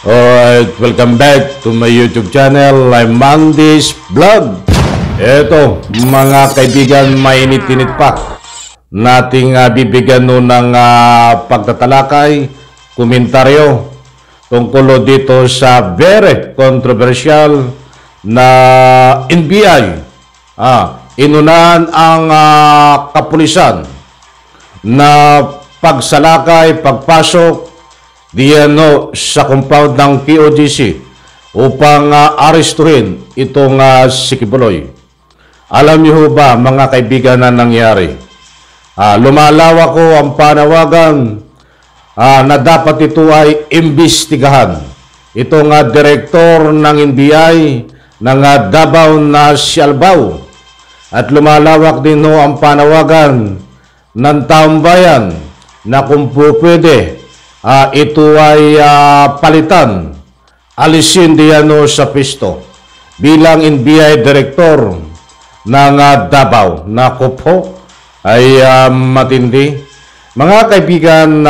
Alright, welcome back to my YouTube channel. I'm Mandy's Vlog. Eto, mga kaibigan, mainit-init pa. Nating bibigyan nun ng pagtatalakay, komentaryo tungkol dito sa very controversial na NBI. Inunahan ang kapulisan na pagsalakay, pagpasok diyan sa compound ng POGC upang arestuhin itong si Kibuloy. Alam niyo ba mga kaibigan na nangyari? Lumalawak ko ang panawagan na dapat ito ay imbestigahan. Itong direktor ng NBI ng Davao na si Albao. At lumalawak din ang panawagan ng taong bayan na kung pwede ito ay palitan, alisin diyan sa pisto bilang NBI Director ng Davao. Naku po, ay matindi. Mga kaibigan,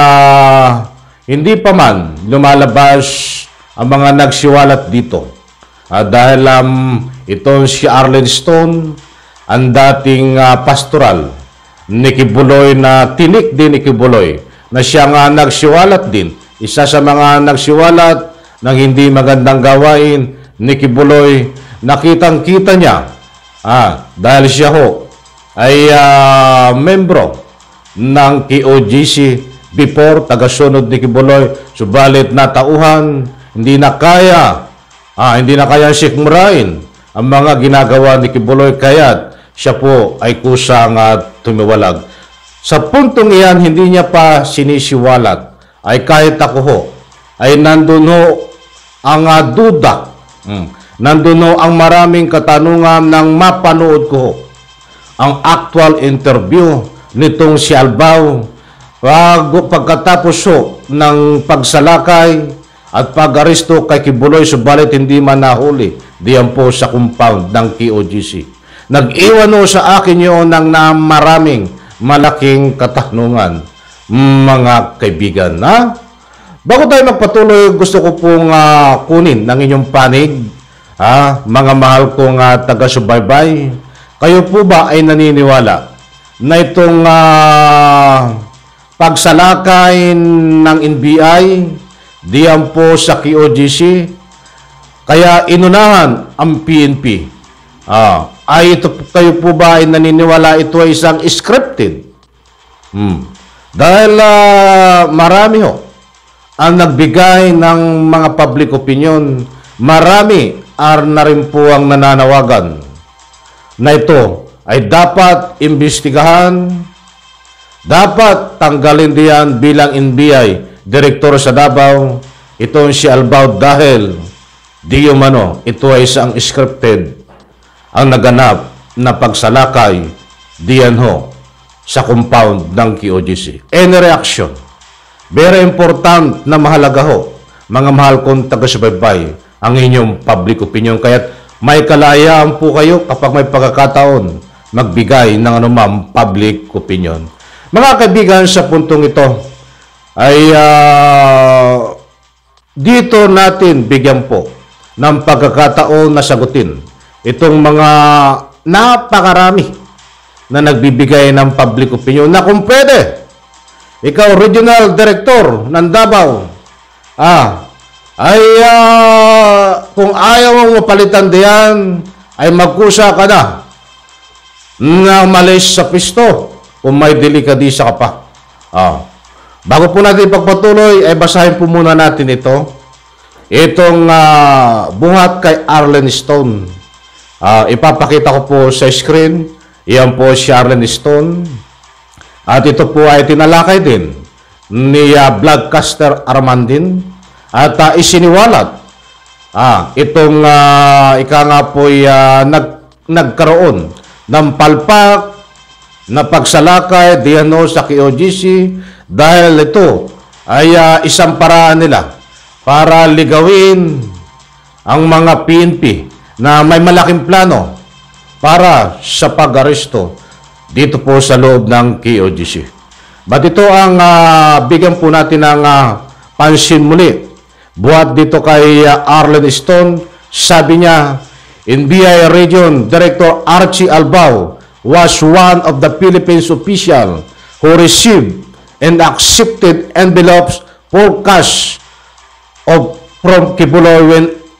hindi pa man lumalabas ang mga nagsiwalat dito. Dahil itong si Arlen Stone, ang dating pastoral ni Kibuloy na tinik din ni Kibuloy, na siya nga nagsiwalat din. Isa sa mga nagsiwalat ng hindi magandang gawain ni Kibuloy, nakitang-kita niya dahil siya ho ay membro ng KOGC before, tagasunod ni Kibuloy, subalit natauhan, hindi na kaya sikmurain ang mga ginagawa ni Kibuloy, kaya't siya po ay kusang tumiwalag. Sa puntong iyan, hindi niya pa sinisiwalat, ay kahit ako ho, ay nandun ho ang duda. Nandun ho ang maraming katanungan nang mapanood ko ho ang actual interview nitong si Albao pagkatapos ho ng pagsalakay at pag-aresto kay Kibuloy, subalit hindi man nahuli diyan po sa compound ng KOGC. Nag-iwan ho sa akin yun ng maraming malaking katanungan, mga kaibigan. Bago tayo magpatuloy, gusto ko pong kunin ng inyong panig, mga mahal kong taga-subaybay. Kayo po ba ay naniniwala na itong pagsalakay ng NBI diyan po sa KOGC, kaya inunahan ang PNP? Kayo po ba ay naniniwala ito ay isang scripted? Dahil marami ho ang nagbigay ng mga public opinion, marami na rin po ang nananawagan na ito ay dapat imbestigahan, dapat tanggalin diyan bilang NBI Director sa Davao itong si Albao, dahil di umano ito ay isang scripted ang naganap na pagsalakay diyan ho sa compound ng KOGC. Any reaction? Very important na mahalaga ho, mga mahal kong taga-subaybay, ang inyong public opinion. Kaya't may kalayaan po kayo kapag may pagkakataon magbigay ng anumang public opinion. Mga kaibigan, sa puntong ito ay dito natin bigyan po ng pagkakataon na sagutin itong mga napakarami na nagbibigay ng public opinion na kung pwede, ikaw regional director ng Davao, kung ayaw mong mapalitan diyan, ay magkusa ka na malis sa pisto kung may delikadisa ka pa. Bago po natin pagpatuloy, ay basahin po muna natin itong buhat kay Arlen Stone. Ipapakita ko po sa screen. Iyan po si Arlen Stone. At ito po ay tinalakay din ni Vlogcaster Armandin. At isiniwalat itong ika nga po ay nagkaroon ng palpak na pagsalakay diyan sa KOGC, dahil ito ay isang paraan nila para ligawin ang mga PNP na may malaking plano para sa pag-aresto dito po sa loob ng KOGC. But ito ang bigyan po natin ng pansin muli Buhat dito kay Arlen Stone, sabi niya, NBI Region Director Archie Albao was one of the Philippines official who received and accepted envelopes for cash from Kibuloy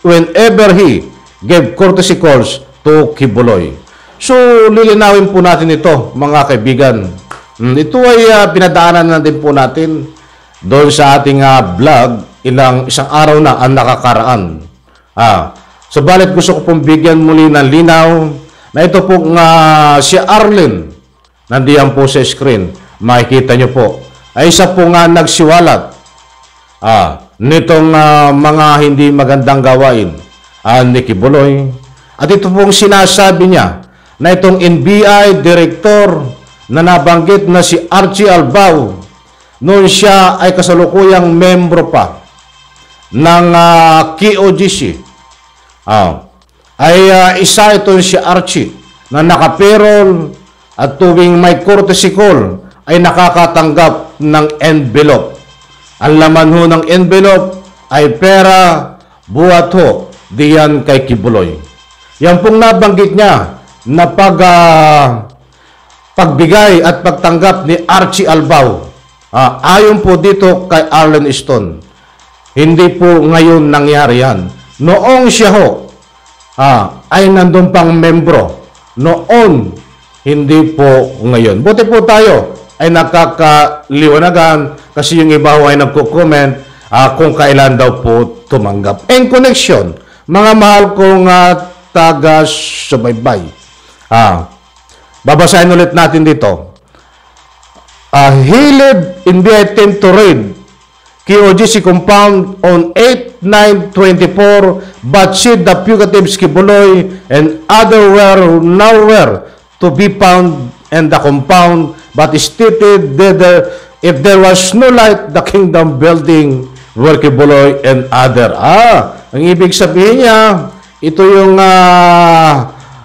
whenever he gave courtesy calls to Kibuloy. So, lilinawin po natin ito, mga kaibigan. Ito ay pinadaanan na din po natin doon sa ating vlog isang araw na ang nakakaraan. Subalit gusto ko pong bigyan muli ng linaw na ito pong si Arlen, nandiyan po sa screen, makikita nyo po, ay isa po nga nagsiwalat nitong mga hindi magandang gawain ni Kibuloy. At ito pong sinasabi niya na itong NBI Director na nabanggit na si Archie Albao, noon siya ay kasalukuyang membro pa ng KOGC. Isa itong si Archie na nakaperol at tuwing may courtesy call ay nakakatanggap ng envelope. Ang laman ho ng envelope ay pera, buhat ho, diyan kay Kibuloy. Yan pong nabanggit niya na pagbigay at pagtanggap ni Archie Albao. Ayon po dito kay Arlen Stone, hindi po ngayon nangyari yan. Noong siya ho ay nandun pang membro. Noon, hindi po ngayon. Buti po tayo ay nakakaliwanagan kasi yung iba ho ay nagko-comment kung kailan daw po tumanggap. In connection, mga mahal kong taga-subaybay. Babasahin ulit natin dito. He led NBI team to raid KOGC compound on 8/9/24 but said the fugitives Kibuloy and other were nowhere to be found in the compound but stated that if there was no light the kingdom building were Kibuloy and other. Ang ibig sabihin niya, ito yung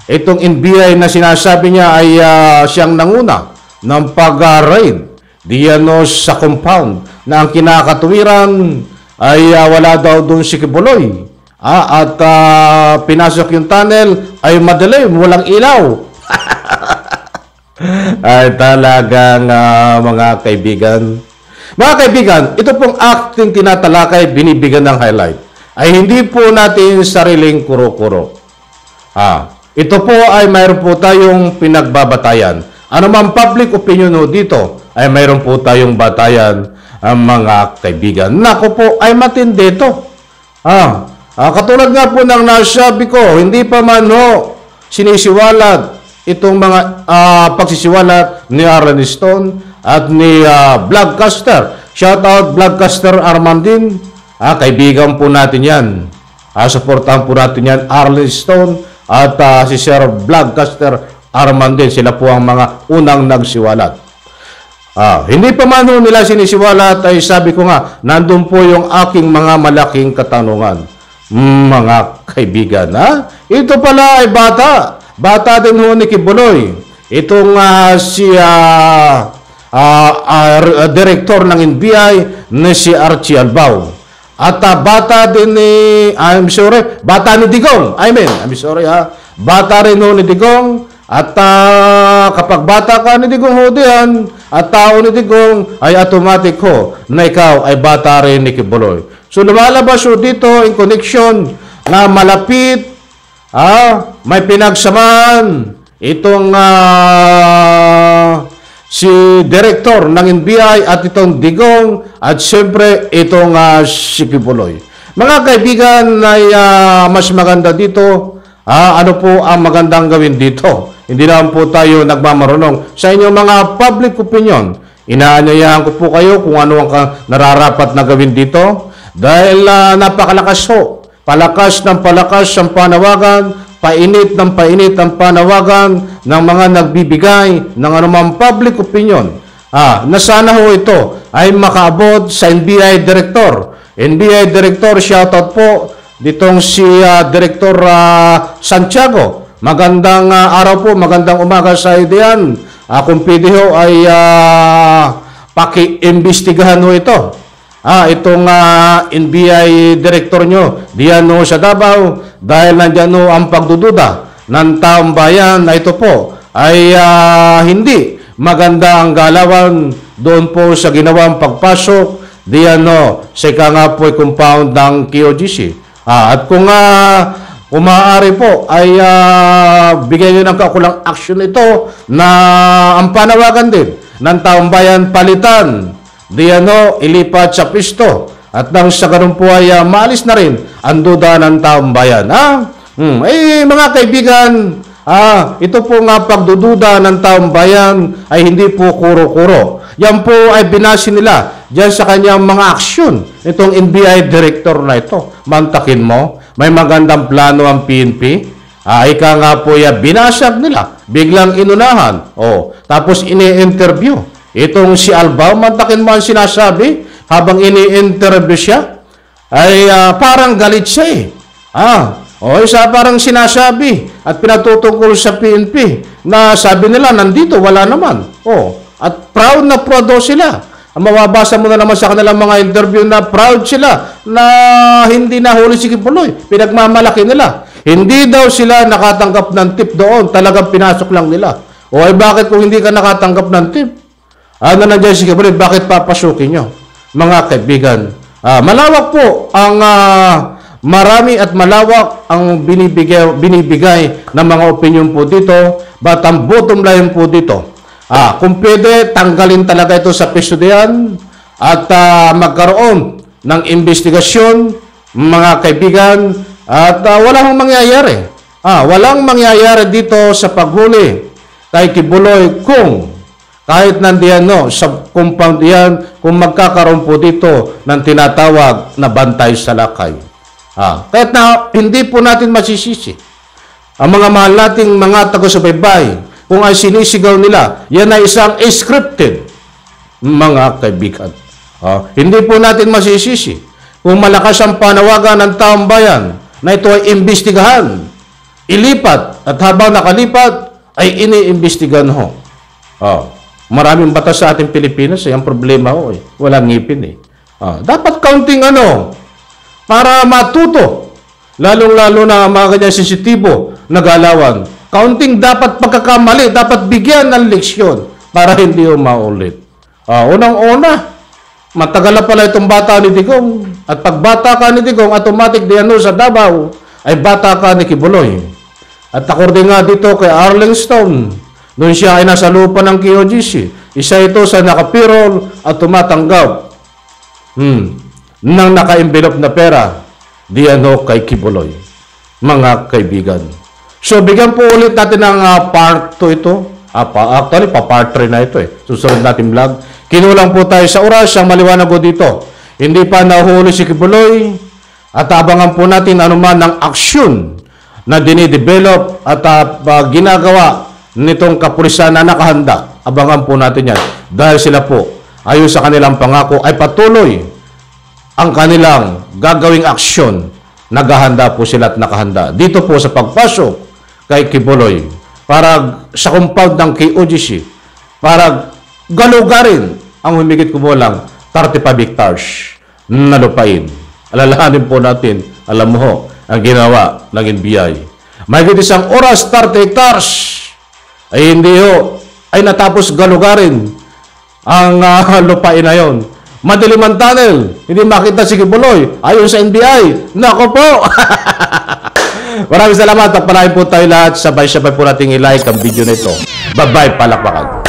itong NBI na sinasabi niya ay siyang nanguna ng pag-raid diyan sa compound na ang kinakatuwiran ay wala daw doon si Kibuloy. At pinasok yung tunnel ay madilim, walang ilaw. Ay talagang mga kaibigan. Mga kaibigan, ito pong acting tinatalakay, binibigyan ng highlight, ay hindi po natin sariling kuro-kuro. Ito po ay mayroon po tayong pinagbabatayan. Ano man public opinion dito, ay mayroon po tayong batayan, mga kaibigan. Naku po, ay matindi ito. Katulad nga po ng nasabi ko, hindi pa man sinisiwalat itong mga pagsisiwalat ni Arlen Stone at ni Vlogcaster. Shout out Vlogcaster Armandin. Kaibigan po natin yan. Supportahan po natin yan, Arlen Stone at si Sir Vlogcaster Armandin. Sila po ang mga unang nagsiwalat. Hindi pa man nila sinisiwalat ay sabi ko nga, nandun po yung aking mga malaking katanungan. Mga kaibigan, ito pala ay bata. Bata din ho ni Kibuloy. Itong si director ng NBI na si Archie Albao. At bata din ni, bata ni Digong. Bata rin ho ni Digong. At kapag bata ka ni Digong ho diyan, at tao ni Digong, ay automatic ho na ikaw ay bata rin ni Kibuloy. So lumalabas ho dito in connection na malapit, may pinagsamaan itong si director ng NBI at itong Digong at siyempre itong si Kibuloy. Mga kaibigan, ay mas maganda dito, ano po ang magandang gawin dito? Hindi naman po tayo nagmamarunong sa inyong mga public opinion. Inaanyayahan ko po kayo kung ano ang nararapat na gawin dito dahil napakalakas ho. Palakas ng palakas ang panawagan, painit ng painit ang panawagan ng mga nagbibigay ng anumang public opinion. Na sana ho ito ay makaabot sa NBI Director. NBI Director, shoutout po ditong si Director Santiago. Magandang araw po, magandang umaga sa idiyan. Kung pwede ho ay paki-imbestigahan ho ito. itong NBI director nyo diyan no sa Davao dahil nandyan no ang pagdududa ng taong bayan na ito po ay hindi maganda ang galawan doon po sa ginawang pagpasok diyan no sa nga po compound ng KOGC. At kung maaari po ay bigyan nyo ng kakulang action ito na ang panawagan din ng taong bayan palitan diyan no ilipat sa pisto at nang sa ganun po ay maalis na rin ang duda ng taong bayan. Mga kaibigan, ito po nga pagdududa ng taong bayan ay hindi po kuro-kuro. Yan po ay binasi nila diyan sa kanyang mga aksyon. Itong NBI director na ito, mantakin mo, may magandang plano ang PNP. Ika nga po binasag nila, biglang inunahan. Tapos ini-interview. Itong si Albao, mantakin mo ang sinasabi, habang ini-interview siya, ay parang galit siya isa parang sinasabi at pinatutungkol sa PNP na sabi nila nandito, wala naman. At proud na proud daw sila. Mababasa mo na naman sa kanilang mga interview na proud sila na hindi nahuli si Kibuloy. Pinagmamalaki nila. Hindi daw sila nakatanggap ng tip doon. Talagang pinasok lang nila. Bakit kung hindi ka nakatanggap ng tip? Nandiyan si Kibuloy, bakit papasukin nyo? Mga kaibigan, malawak po ang marami at malawak ang binibigay ng mga opinion po dito, but ang bottom line po dito, kung pwede, tanggalin talaga ito sa piso diyan at magkaroon ng investigasyon, mga kaibigan, at walang mangyayari. Walang mangyayari dito sa paghuli kay Kibuloy kung kahit nandiyan sa compound yan, kung magkakaroon po dito ng tinatawag na bantay sa lakay. Kahit na hindi po natin masisisi ang mga mahal nating mga taga-subaybay kung ang sinisigaw nila, yan ay isang scripted, mga kaibigan. Hindi po natin masisisi kung malakas ang panawagan ng taong bayan na ito ay imbestigahan, ilipat, at habang nakalipat ay iniimbestigahan ho. Maraming batas sa ating Pilipinas, ang problema ho, walang ngipin dapat counting para matuto, lalong-lalo na mga ganyan sensitibo na galawan. Counting dapat pagkakamali, dapat bigyan ng leksyon para hindi maulit. Unang-una, matagal na pala itong bata ni Digong. At pag bata ka ni Digong, automatic diyan sa Davao, ay bata ka ni Kibuloy. At according nga dito kay Arlington, doon siya ay nasa lupa ng KOGC. Isa ito sa nakapirol at tumatanggap ng naka-envelope na pera diyan kay Kibuloy. Mga kaibigan. So, bigyan po ulit natin ng part 2 ito. Actually, pa-part 3 na ito Susunod natin vlog. Kinulang po tayo sa oras ang maliwanag ko dito. Hindi pa nahuli si Kibuloy at abangan po natin anuman ng aksyon na dinidevelop at ginagawa nitong kapulisan na nakahanda. Abangan po natin yan. Dahil sila po, ayon sa kanilang pangako, ay patuloy ang kanilang gagawing aksyon. Naghahanda po sila at nakahanda. Dito po sa pagpasok kay Kibuloy para sa compound ng KOGC para galugarin ang humigit kumulang 35 hectares na lupain. Alalahanin po natin, alam mo ho, ang ginawa ng NBI. Mahigit isang oras, 30 hectares ay hindi ho, ay natapos galugarin ang lupain na yon. Madilim ang tunnel, hindi makita si Kibuloy. Ayon sa NBI, nako po! Maraming salamat at palahin po tayo lahat. Sabay-sabay po natin i-like ang video na ito. Bye-bye, palakpakan.